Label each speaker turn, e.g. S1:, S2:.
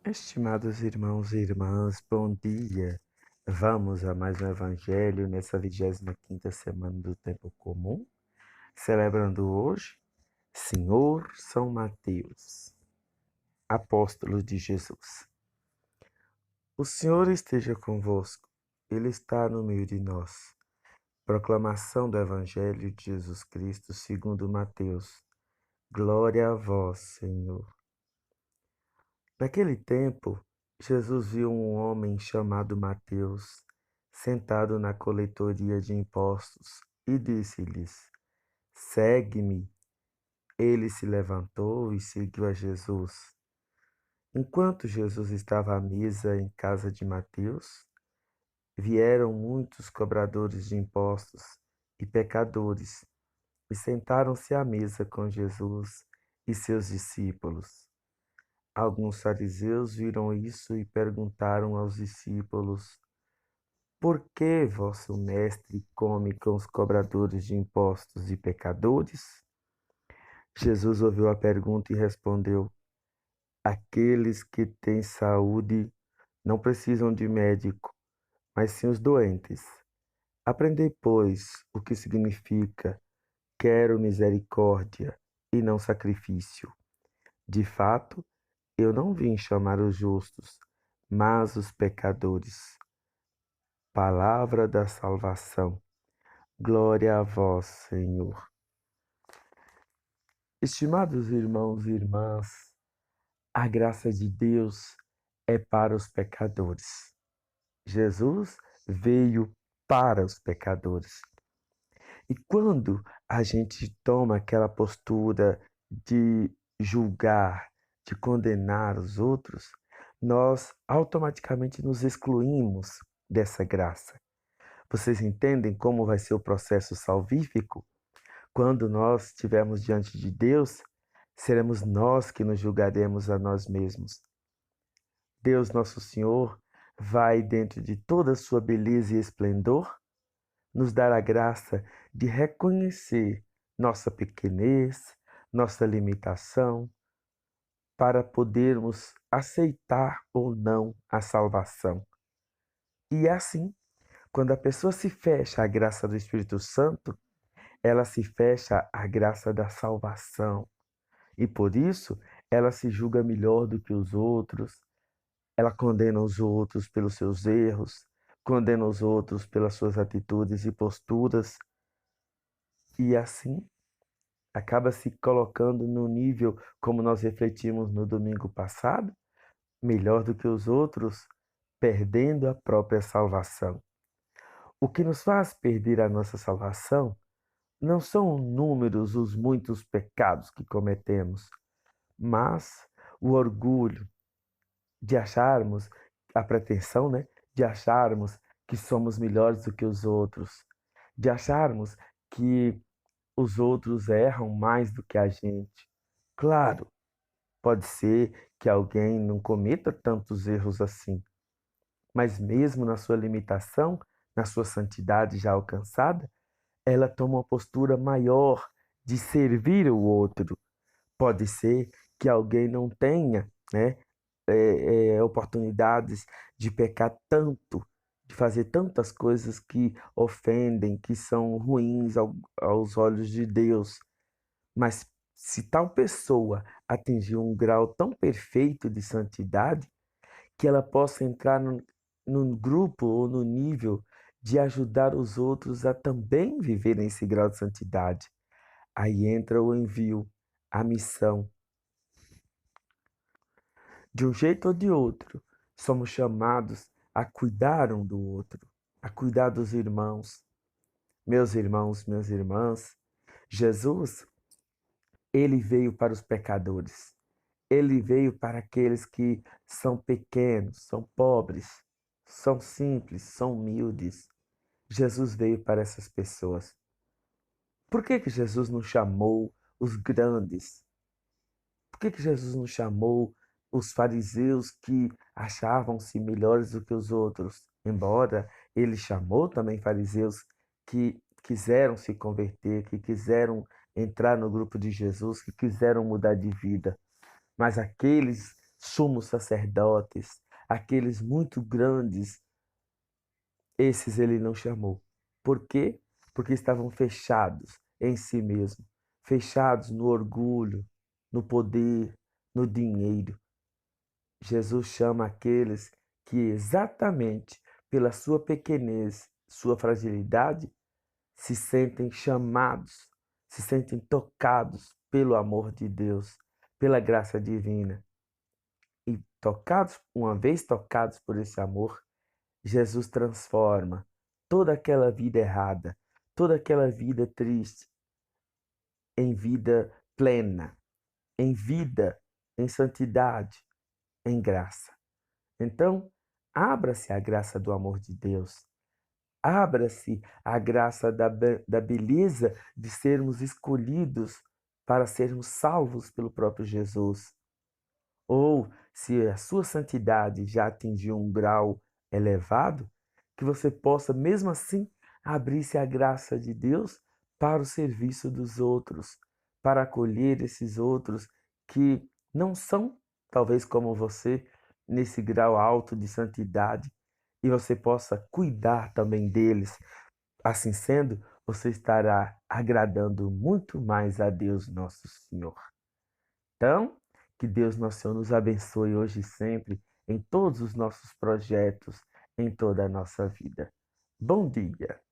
S1: Estimados irmãos e irmãs, bom dia. Vamos a mais um evangelho nessa 25ª semana do tempo comum, celebrando hoje Senhor São Mateus, apóstolo de Jesus. O Senhor esteja convosco, Ele está no meio de nós. Proclamação do Evangelho de Jesus Cristo segundo Mateus. Glória a vós, Senhor. Naquele tempo, Jesus viu um homem chamado Mateus sentado na coletoria de impostos e disse-lhes: Segue-me. Ele se levantou e seguiu a Jesus. Enquanto Jesus estava à mesa em casa de Mateus, vieram muitos cobradores de impostos e pecadores e sentaram-se à mesa com Jesus e seus discípulos. Alguns fariseus viram isso e perguntaram aos discípulos: Por que vosso mestre come com os cobradores de impostos e pecadores? Jesus ouviu a pergunta e respondeu: Aqueles que têm saúde não precisam de médico, mas sim os doentes. Aprendei, pois, o que significa: quero misericórdia e não sacrifício. De fato, eu não vim chamar os justos, mas os pecadores. Palavra da salvação. Glória a vós, Senhor. Estimados irmãos e irmãs, a graça de Deus é para os pecadores. Jesus veio para os pecadores. E quando a gente toma aquela postura de julgar, de condenar os outros, nós automaticamente nos excluímos dessa graça. Vocês entendem como vai ser o processo salvífico? Quando nós estivermos diante de Deus, seremos nós que nos julgaremos a nós mesmos. Deus, nosso Senhor, vai, dentro de toda a sua beleza e esplendor, nos dar a graça de reconhecer nossa pequenez, nossa limitação, para podermos aceitar ou não a salvação. E assim, quando a pessoa se fecha à graça do Espírito Santo, ela se fecha à graça da salvação. E por isso, ela se julga melhor do que os outros, ela condena os outros pelos seus erros, condena os outros pelas suas atitudes e posturas, e assim acaba se colocando no nível, como nós refletimos no domingo passado, melhor do que os outros, perdendo a própria salvação. O que nos faz perder a nossa salvação não são números os muitos pecados que cometemos, mas o orgulho de acharmos, a pretensão, né, de acharmos que somos melhores do que os outros, de acharmos que os outros erram mais do que a gente. Claro, pode ser que alguém não cometa tantos erros assim, mas mesmo na sua limitação, na sua santidade já alcançada, ela toma uma postura maior de servir o outro. Pode ser que alguém não tenha, né, oportunidades de pecar tanto, de fazer tantas coisas que ofendem, que são ruins aos olhos de Deus. Mas se tal pessoa atingir um grau tão perfeito de santidade, que ela possa entrar no grupo ou no nível de ajudar os outros a também viverem esse grau de santidade. Aí entra o envio, a missão. De um jeito ou de outro, somos chamados a cuidar um do outro, a cuidar dos irmãos. Meus irmãos, minhas irmãs, Jesus, ele veio para os pecadores. Ele veio para aqueles que são pequenos, são pobres, são simples, são humildes. Jesus veio para essas pessoas. Por que que Jesus não chamou os grandes? Por que que Jesus não chamou os fariseus que achavam-se melhores do que os outros? Embora ele chamou também fariseus que quiseram se converter, que quiseram entrar no grupo de Jesus, que quiseram mudar de vida. Mas aqueles sumos sacerdotes, aqueles muito grandes, esses ele não chamou. Por quê? Porque estavam fechados em si mesmo, fechados no orgulho, no poder, no dinheiro. Jesus chama aqueles que exatamente pela sua pequenez, sua fragilidade, se sentem chamados, se sentem tocados pelo amor de Deus, pela graça divina. E tocados, uma vez tocados por esse amor, Jesus transforma toda aquela vida errada, toda aquela vida triste, em vida plena, em vida, em santidade, em graça. Então, abra-se à graça do amor de Deus. Abra-se à graça da beleza de sermos escolhidos para sermos salvos pelo próprio Jesus. Ou, se a sua santidade já atingiu um grau elevado, que você possa, mesmo assim, abrir-se à graça de Deus para o serviço dos outros, para acolher esses outros que não são, talvez como você, nesse grau alto de santidade, e você possa cuidar também deles. Assim sendo, você estará agradando muito mais a Deus, nosso Senhor. Então, que Deus nosso Senhor nos abençoe hoje e sempre em todos os nossos projetos, em toda a nossa vida. Bom dia!